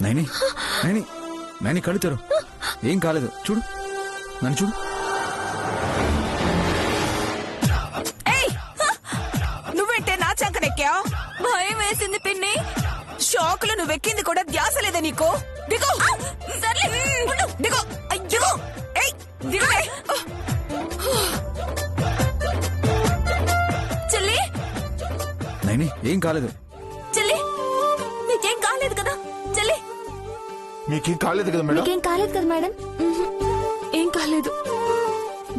నైని నైని నైని కళ్ళు తెరు. ఏం కాలేదు, చూడు, నన్ను చూడు. నువ్వేంటే నా చంకనెక్కావు? భయం వేసింది పిన్ని. షాకులు నువ్వెక్కింది కూడా ధ్యాస లేదా నీకు? దిగో. సర్లే దిగో. అయ్యో దిగలే. చెల్లి నైని ఏం కాలేదు. చెల్లి నీకేం కాలేదు కదా? చెల్లి మీకేం కాలేదు కదా మేడం? మీకేం కాలేదు కదా మేడం? ఏం కాలేదు.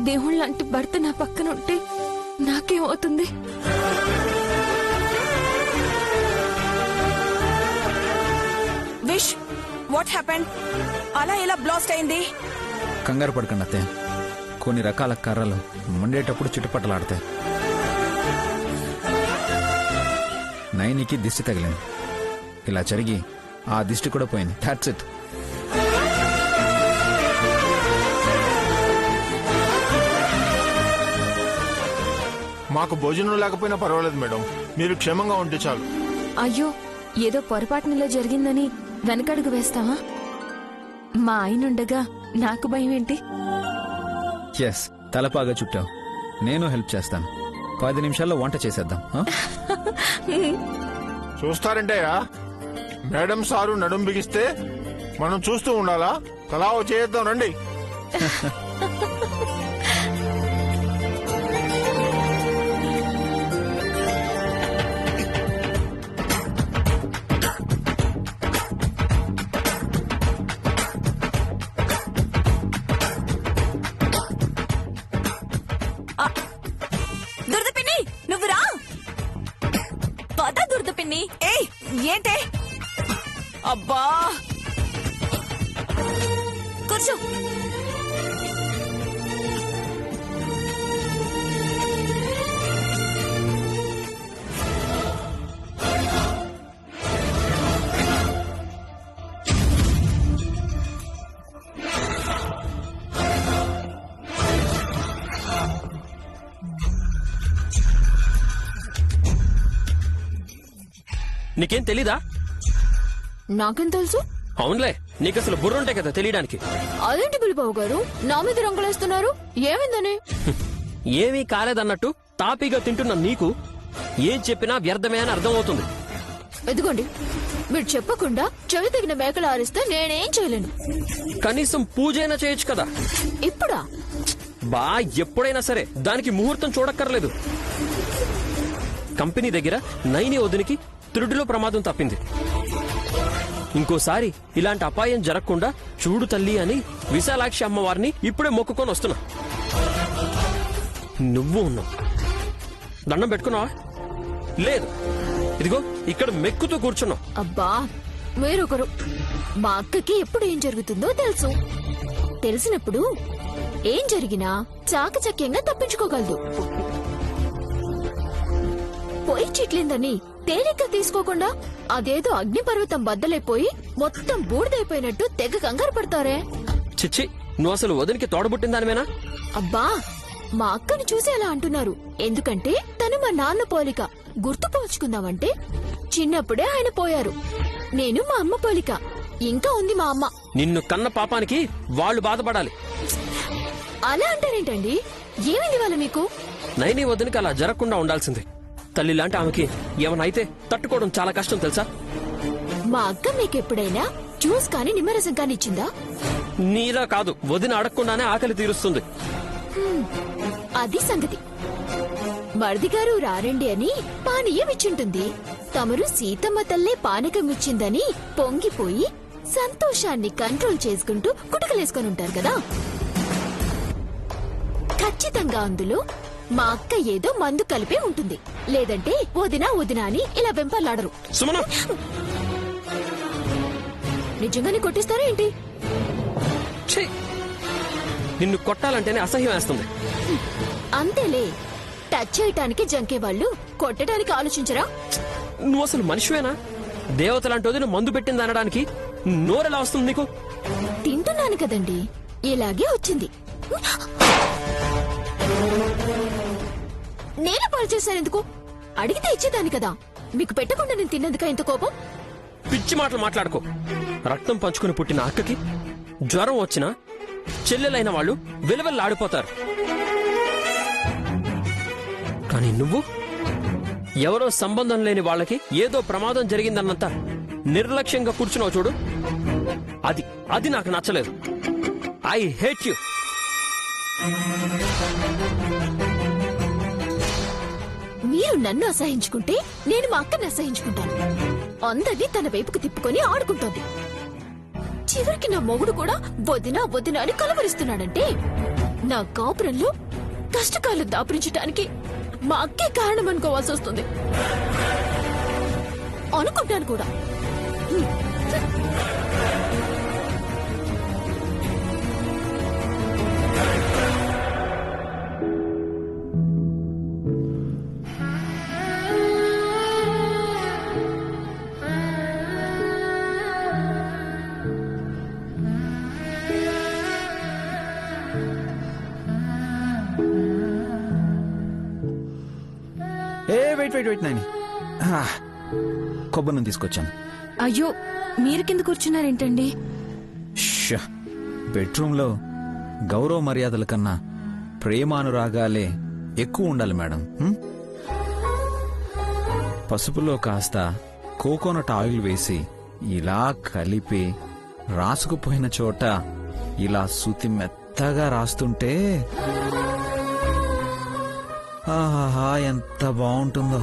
దేవుళ్ళ లాంటి భర్త నా పక్కన ఉంటే నాకేమవుతుంది? Wish, what happened? అలా ఎలా బ్లాస్ట్ అయింది? కంగారు పడకండి అత్తయ్య, కొన్ని రకాల కర్రలు మండేటప్పుడు చుట్టుపట్టలాడతాయి. నైనికి దిష్టి తగిలింది, ఇలా జరిగి ఆ దిష్టి కూడా పోయింది. That's it. మాకు భోజనం లేకపోయినా పర్వాలేదు మేడం, మీరు క్షేమంగా ఉంటే చాలు. అయ్యో, ఏదో పొరపాటునలో జరిగిందని వెనకడుగు వేస్తావా? మా ఆయనుండగా నాకు భయం ఏంటి? ఎస్, తలపాగా చుట్టావు. నేను హెల్ప్ చేస్తాను. 10 నిమిషాల్లో వంట చేసేద్దాం. చూస్తారంటేయా, మేడం సారు నడుం బిగిస్తే మనం చూస్తూ ఉండాలా? తలా చేద్దాం రండి. దుర్దపిన్ని నువ్వు రా. పద దుర్దపిన్ని. ఏంటే? అబ్బా కూర్చో. నీకేం తెలీదా? నాకేం తెలుసు? అవునులే, నీకు అసలు బుర్రుంటాయి కదా తెలియడానికి. అదేంటి బులిబాబు గారు నా మీద రంగులేస్తున్నారు? ఏమైందని? ఏమీ కాలేదన్నట్టు తాపీగా తింటున్న నీకు ఏం చెప్పినా వ్యర్థమే అని అర్థం అవుతుంది. ఎదుగోండి, మీరు చెప్పకుండా చెవి తగిన మేకలు ఆరిస్తే నేనేం చేయలేను. కనీసం పూజైనా చేయొచ్చు కదా. ఇప్పుడా? బా ఎప్పుడైనా సరే దానికి ముహూర్తం చూడక్కర్లేదు. కంపెనీ దగ్గర నైని వదినికి త్రుడిలో ప్రమాదం తప్పింది. ఇంకోసారి ఇలాంటి అపాయం జరగకుండా చూడు తల్లి అని విశాలాక్షి అమ్మవారిని ఇప్పుడే మొక్కుకొని వస్తున్నా. నువ్వు ఉన్నావు. దండం పెట్టుకున్నావా? లేదు, ఇదిగో ఇక్కడ మెక్కుతూ కూర్చున్నావు. అబ్బా, మీరొకరు. మా అక్కకి ఎప్పుడు ఏం జరుగుతుందో తెలుసు. తెలిసినప్పుడు ఏం జరిగినా చాకచక్యంగా తప్పించుకోగలదు. పొయ్యి చిట్లిందని తేలిగ్గా తీసుకోకుండా అదేదో అగ్నిపర్వతం బద్దలైపోయి మొత్తం బూడిదైపోయినట్టు తెగ కంగారు పడతారే. చిచ్చి, నువ్వు అసలు వదినికి తోడబుట్టిందానివేనా? అబ్బా, మా అక్కని చూసి అలా అంటున్నారు ఎందుకంటే తను మా నాన్న పోలిక. గుర్తు పోల్చుకుందామంటే చిన్నప్పుడే ఆయన పోయారు. నేను మా అమ్మ పోలిక. ఇంకా ఉంది మా అమ్మ. నిన్ను కన్న పాపానికి వాళ్ళు బాధపడాలి. అలా అంటారేంటండి? ఏమైంది వాళ్ళ మీకు? నైని వదినకి అలా జరగకుండా ఉండాల్సింది. తల్లి లాంటి ఆమెకి ఏమనైతే తట్టుకోవడం చాలా కష్టం తెలుసా? మా అక్క మీకెప్పుడైనా జ్యూస్ కానీ నిమ్మరసం కానీ ఇచ్చిందా? నీలా కాదు, వదిన అడగకుండానే ఆకలి తీరుస్తుంది. అది సంగతి. మరిది గారు రారండి అని పానీయం ఇచ్చింటుంది. తమరు సీతమ్మ తల్లే పానకం ఇచ్చిందని పొంగిపోయి సంతోషాన్ని కంట్రోల్ చేసుకుంటూ కుటకలేసుకొని ఉంటారు కదా. ఖచ్చితంగా అందులో మా అక్క ఏదో మందు కలిపే ఉంటుంది. లేదంటే వదినా వదినా అని ఇలా వెంపర్లాడరు. సుమన, నిజంగానే కొట్టిస్తారా ఏంటి? ఛీ! నిన్ను కొట్టాలంటేనే అసహ్యం వేస్తుంది. అంతేలే, టచ్ చేయటానికి జంకేవాళ్లు కొట్టడానికి ఆలోచించరా? నువ్వు అసలు మనిషివేనా? దేవతలాంటి వదిన మందు పెట్టింది అనడానికి నోరెలా వస్తుంది నీకు? తింటున్నాను కదండి, ఇలాగే వచ్చింది. నేనే పాలు చేశాను ఎందుకు? అడిగితే ఇచ్చేదాన్ని కదా. మీకు పెట్టకుండా నేను తిన్నందుక ఇంత కోపం? పిచ్చి మాటలు మాట్లాడుకో. రక్తం పంచుకుని పుట్టిన అక్కకి జ్వరం వచ్చినా చెల్లెలైన వాళ్ళు విలవెల్లాడిపోతారు. కానీ నువ్వు ఎవరో సంబంధం లేని వాళ్ళకి ఏదో ప్రమాదం జరిగిందన్నంత నిర్లక్ష్యంగా కూర్చున్నావు చూడు. అది నాకు నచ్చలేదు. I hate you. మీరు నన్ను అసహించుకుంటే నేను మా అక్కని అసహించుకుంటాను. అందరినీ తన వైపుకు తిప్పుకొని ఆడుకుంటోంది. చివరికి నా మొగుడు కూడా వదినా వదినా అని కలవరిస్తున్నాడంటే నా కాపురంలో కష్టకాలు దాపురించడానికి మా అక్కే కారణం అనుకోవాల్సి వస్తుంది. అనుకుంటాను కూడా. వెయిట్ నాని, కొబ్బరి నూనె తీసుకొచ్చాను. అయ్యో, మీరు కింద కూర్చున్నారేంటండి? బెడ్రూమ్ లో గౌరవ మర్యాదల కన్నా ప్రేమానురాగాలే ఎక్కువ ఉండాలి మేడం. పసుపులో కాస్త కోకోనట్ ఆయిల్ వేసి ఇలా కలిపి రాసుకుపోయిన చోట ఇలా సుతి మెత్తగా రాస్తుంటే ఆహా ఎంత బాగుంటుందో.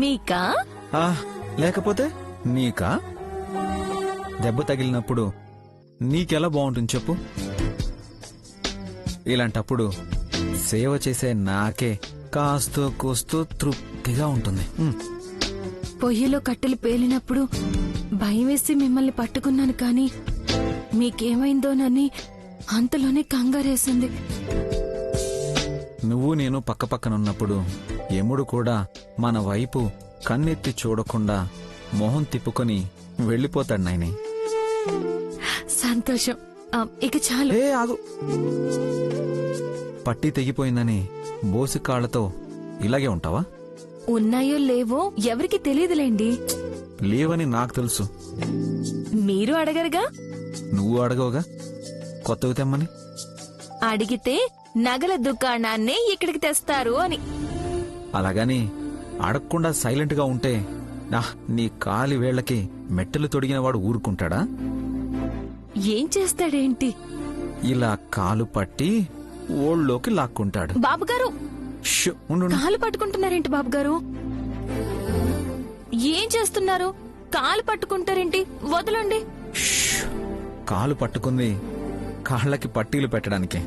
మీకా? లేకపోతే నీకా? దెబ్బ తగిలినప్పుడు నీకెలా బాగుంటుంది చెప్పు? ఇలాంటప్పుడు సేవ చేసే నాకే కాస్తో కూస్తూ తృప్తిగా ఉంటుంది. పొయ్యిలో కట్టెలు పేలినప్పుడు భయం వేసి మిమ్మల్ని పట్టుకున్నాను, కానీ మీకేమైందోనని అంతలోనే కంగారేసింది. నువ్వు నేను పక్కపక్కనున్నప్పుడు యముడు కూడా మన వైపు కన్నెత్తి చూడకుండా మొహం తిప్పుకొని వెళ్ళిపోతాడు నాయని. సంతోషం. ఇక చాలు. ఆగు. పట్టి తెగిపోయిందని బోసి కాళ్లతో ఇలాగే ఉంటావా? ఉన్నాయో లేవో ఎవరికి తెలియదులేండి. లేవని నాకు తెలుసు. మీరు అడగరుగా? నువ్వు అడగవుగా కొత్తవి తెమ్మని. అడిగితే నగల దుకాణాన్నే ఇక్కడికి తెస్తారు అని. అలాగని అడగకుండా సైలెంట్ గా ఉంటే నీ కాలి వేళ్లకి మెట్టెలు తొడిగిన వాడు ఊరుకుంటాడా? ఏం చేస్తాడేంటి? ఇలా కాలు పట్టి ఓళ్ళలోకి లాక్కుంటాడు. బాబుగారు, కాలు పట్టుకుంటున్నారేంటి? బాబుగారు ఏం చేస్తున్నారు? కాలు పట్టుకుంటారేంటి? వదలండి. కాలు పట్టుకుంది కాళ్ళకి పట్టీలు పెట్టడానికి.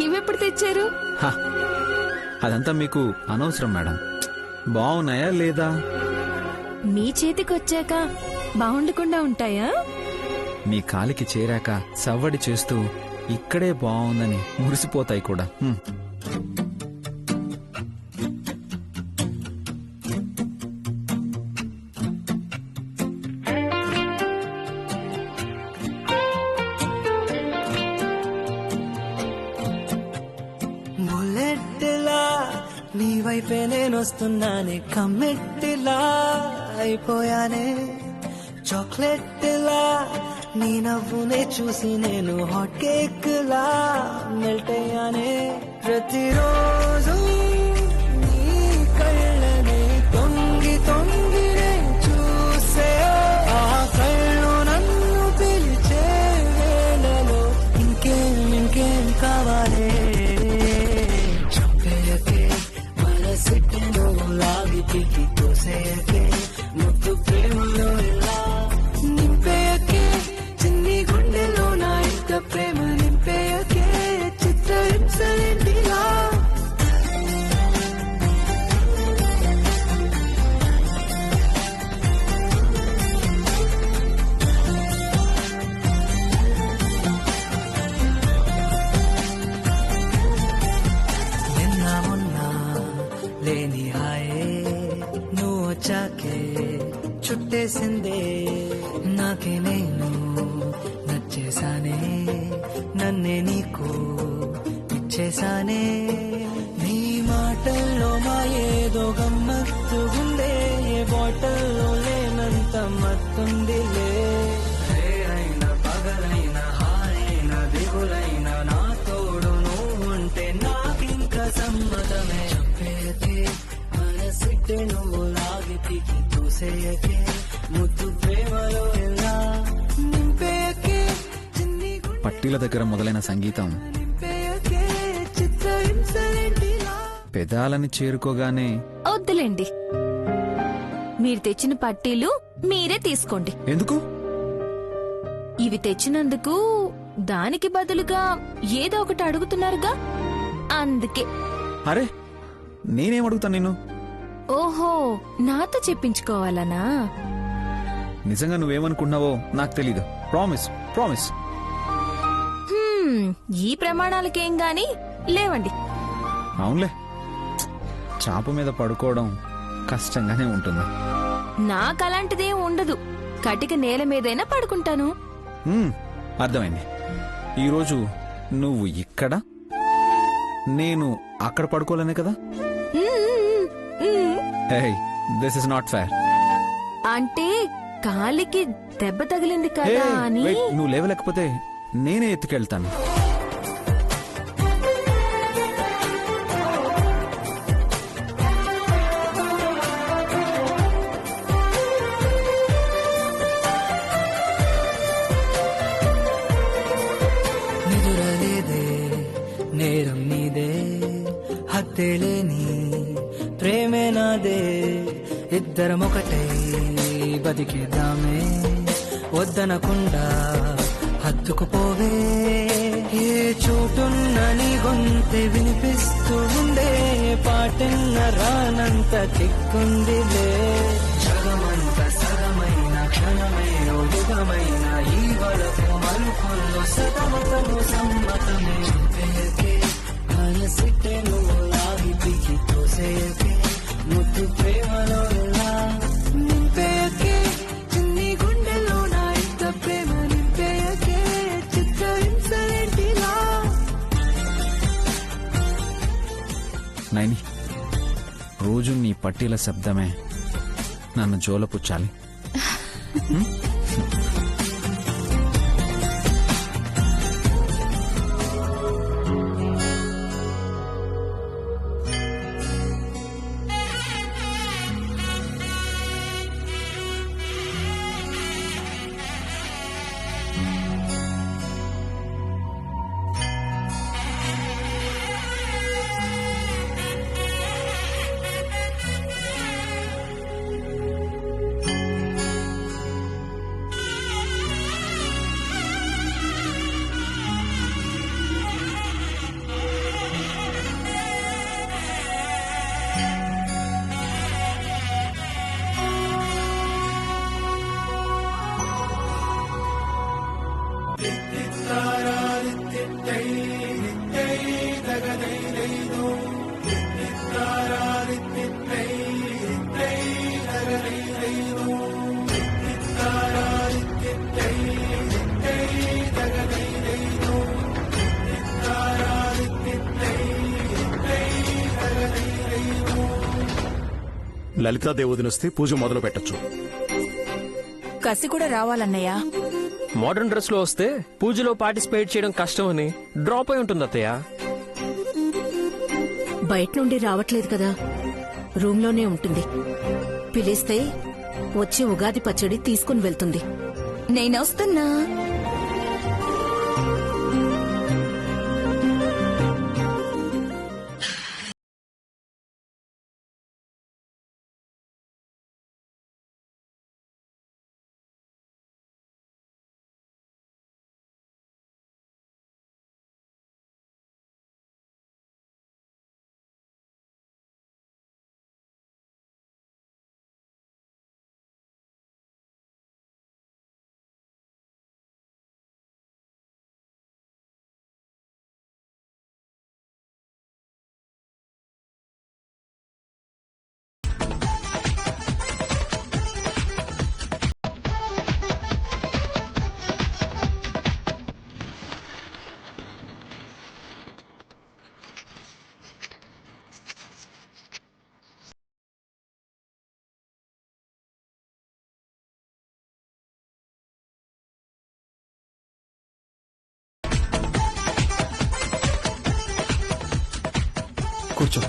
ఇవెప్పుడు తెచ్చారు? అదంతా మీకు అనవసరం మేడం. బాగున్నాయా లేదా? మీ చేతికొచ్చాక బాగుండకుండా ఉంటాయా? మీ కాలికి చేరాక సవ్వడి చేస్తూ ఇక్కడే బాగుందని మురిసిపోతాయి కూడా. వస్తున్నానే కమ్మెట్టిలా అయిపోయానే చాక్లెట్ లా నీ నవ్వునే చూసి నేను హాట్ కేక్ లా మెల్ట్ అయ్యానే ప్రతిరోజు నీ కళ్ళనే తొంగి తొంగినే చూసే ఆ కళ్ళు నన్ను పిలిచే వేళలో ఇంకేం కావాలే చెప్పేయకే మనసిట్టే నువ్వు లాగి పీకి తోసేయకే ముద్దు ప్రేమలో ఇలా నింపేయకే చిన్ని గుండెలో నా ఇంత ప్రేమ నింపేయకే చిత్రహింసలేంటిలా నిన్న మొన్న లేని హాయే నువ్వు వచ్చాకే చుట్టేసిందే నాకే నేను నచ్చేసానే నన్నే నీకు ఇచ్చేసానే నీ మాటల్లో మా ఏదో గమ్మత్తుగుండే ఏ బాటల్లో లేనంత మత్తుందిలే అయినా పగలైనా హాయైనా దిగులైనా నా తోడు నువ్వు ఉంటే నాకింకా సమ్మతమే చెప్పేయకే మనసిట్టే నువ్వు లాగి పీకి చూసేయకే ముద్దు ప్రేమలో ఎలా నింపేయకే చిన్ని పట్టీల దగ్గర మొదలైన సంగీతం నింపేయకే చిత్రహింసలేంటిలా పెదాలని చేరుకోగానే వద్దులేండి, మీరు తెచ్చిన పట్టీలు మీరే తీసుకోండి. ఎందుకు? ఇవి తెచ్చినందుకు దానికి బదులుగా ఏదో ఒకటి అడుగుతున్నారుగా, అందుకే. అరే నేనేం అడుగుతాను నిన్ను? ఓహో, నాతో చెప్పించుకోవాలనా? నిజంగా నువ్వేమనుకున్నావో నాకు తెలీదు. Promise promise. ఈ ప్రమాణాలకేం గాని లేవండి. అవునులే, చాప మీద పడుకోవడం కష్టంగానే ఉంటుంది. నాకలాంటిదేం ఉండదు. కటిక నేల మీదైనా పడుకుంటాను. అర్థమైంది. ఈరోజు నువ్వు ఇక్కడ, నేను అక్కడ పడుకోలేనే కదా? This is not fair. అంటే కాలికి దెబ్బ తగిలింది కదా అని. నువ్వు లేవలేకపోతే నేనే ఎత్తుకెళ్తాను. నిదురలేదే నేరం నీదే హత్తేలేని ప్రేమే నాదే ఇద్దరం ఒకటై బతికేద్దామే వద్దనకుండా హత్తుకుపోవే ఏ చోటున్న నీ గొంతె వినిపిస్తూ ఉండే పాటన్న రానంత చిక్కుందిలే జగమంత సగమైన క్షణమే యుగమైన ఈ వరకు మలుపుల్లో సతమతము సమ్మతమే చెప్పేయకే మనసిట్టే నువ్వు లాగి పీకి తోసేయకే ముద్దు ప్రేమలో ఎలా నింపేయకే చిన్ని గుండెలో నా ఇంత ప్రేమ నింపేయకే చిత్రహింసలేంటిలా నైని, రోజు నీ పట్టీల శబ్దమే నన్ను జోలపుచ్చాలి. లలితాదేవి వదినొస్తే పూజ మొదలు పెట్టొచ్చు. కసి కూడా రావాలన్నయ్య. మోడర్న్ డ్రెస్ లో వస్తే పూజలో పార్టిసిపేట్ చేయడం కష్టం అని డ్రాప్ అయి ఉంటుంది అత్తయ్య. బయట నుండి రావట్లేదు కదా, రూమ్ లోనే ఉంటుంది. పిలిస్తే వచ్చి ఉగాది పచ్చడి తీసుకుని వెళ్తుంది. నేనొస్తున్నా. కూర్చో.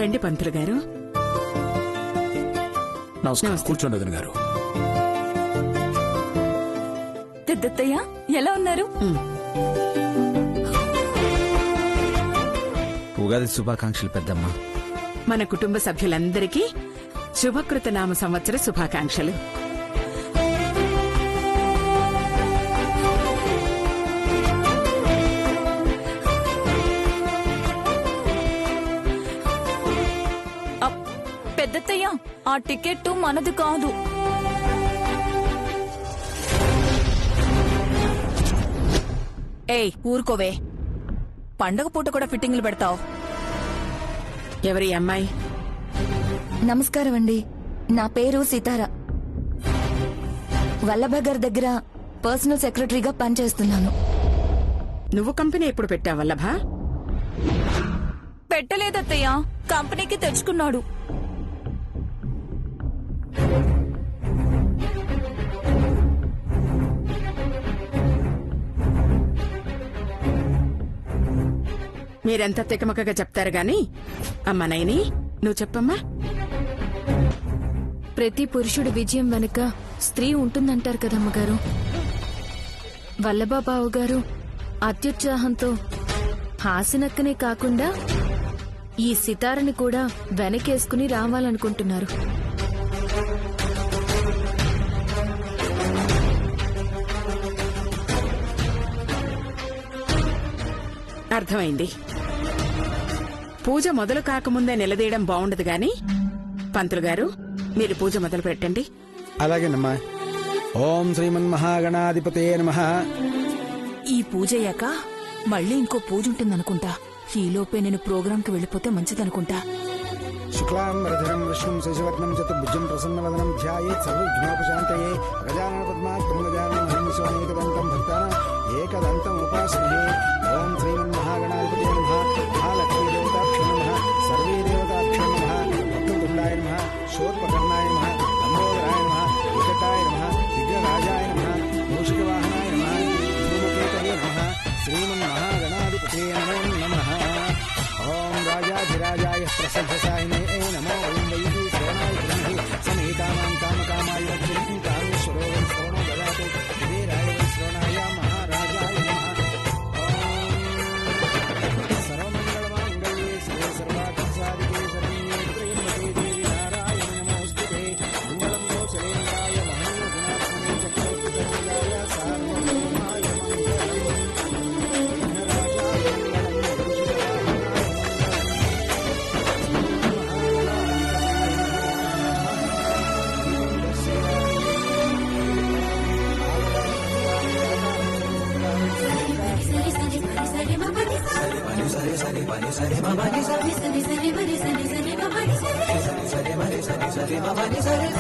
రండి పంతులు గారు. నమస్కారం. కూర్చోండి వదిన గారు. పెద్దత్తయ్య ఎలా ఉన్నారు? ఉగాది శుభాకాంక్షలు పెద్దమ్మ. మన కుటుంబ సభ్యులందరికీ శుభకృత నామ సంవత్సర శుభాకాంక్షలు. పెద్దత్తయ్య ఆ టికెట్ మనది కాదు. ఏయ్ ఊరుకోవే, పండగ పూట కూడా ఫిట్టింగ్లు పెడతావు. ఎవరి అమ్మాయి? నమస్కారం అండి, నా పేరు సీతారా. వల్లభ గారి దగ్గర పర్సనల్ సెక్రటరీగా పనిచేస్తున్నాను. నువ్వు కంపెనీ ఎప్పుడు పెట్టావు వల్లభా? పెట్టలేదత్తయ్య, కంపెనీకి తెచ్చుకున్నాడు. మీరెంత తికమకగా చెప్తారు గాని, అమ్మా నయని నువ్వు చెప్పమ్మా. ప్రతి పురుషుడి విజయం వెనుక స్త్రీ ఉంటుందంటారు కదమ్మగారు. వల్లభబాబు గారు అత్యుత్సాహంతో హాసినక్కనే కాకుండా ఈ సితారని కూడా వెనకేసుకుని రావాలనుకుంటున్నారు. అర్థమైంది. పూజ మొదలు కాకముందే నిలదీయడం బాగుండదు గాని, పంతులు గారు మీరు పూజ మొదలు పెట్టండి. అలాగేనమ్మా. ఓం శ్రీమన్మహాగణాధిపతే నమః. ఈ పూజ అయ్యాక మళ్ళీ ఇంకో పూజ ఉంటుందనుకుంటా. ఈలోపే నేను ప్రోగ్రాంకి వెళ్ళిపోతే మంచిదనుకుంటా. శుక్లాంబరధరం విష్ణుం శశివర్ణం చతుర్భుజం ప్రసన్నవదనం ధ్యాయేత్ సర్వవిఘ్నోపశాంతయే. గజానన పద్మార్కం గజానన మహిషోనేకదంతం భక్తానాం ఏకదంతం ఉపాస్మహే. ఓం శ్రీమన్మహాగణాధిపతే నమః. మహాలక్ష్మీ దేవతాభ్యో నమః. సర్వే దేవతాభ్యో నమః. వక్రతుండాయ నమః. శూర్పకర్ణాయ నమః. లంబోదరాయ నమః. వికటాయ నమః. విఘ్నరాజాయ నమః. మూషికవాహనాయ నమః. ధూమకేతవే నమః. శ్రీమన్మహాగణాధిపతే నమో నమః. ఓం రాజాధిరాజాయ ప్రసభసాయినే నమో. ఓం వైది శ్రవణాయ బ్రహ్మి సమేకామాం కామకామాయ లక్ష్మీ కామేశ్వరో వై శ్రవణో దదాతు కుబేరాయ వై శ్రవణాయ మహారాజాయ నమః. ఓం సర్వమంగళమాంగళ్యే శివే సర్వార్థసాధికే శరణ్యే త్రయంబకే దేవి నారాయణి నమోస్తుతే. మంగళం కోసలేంద్రాయ మహనీయ గుణాత్మనే చక్రవర్తితనయాయ సార్వభౌమాయ మంగళం. విఘ్నరాజాయ మంగళం. సరి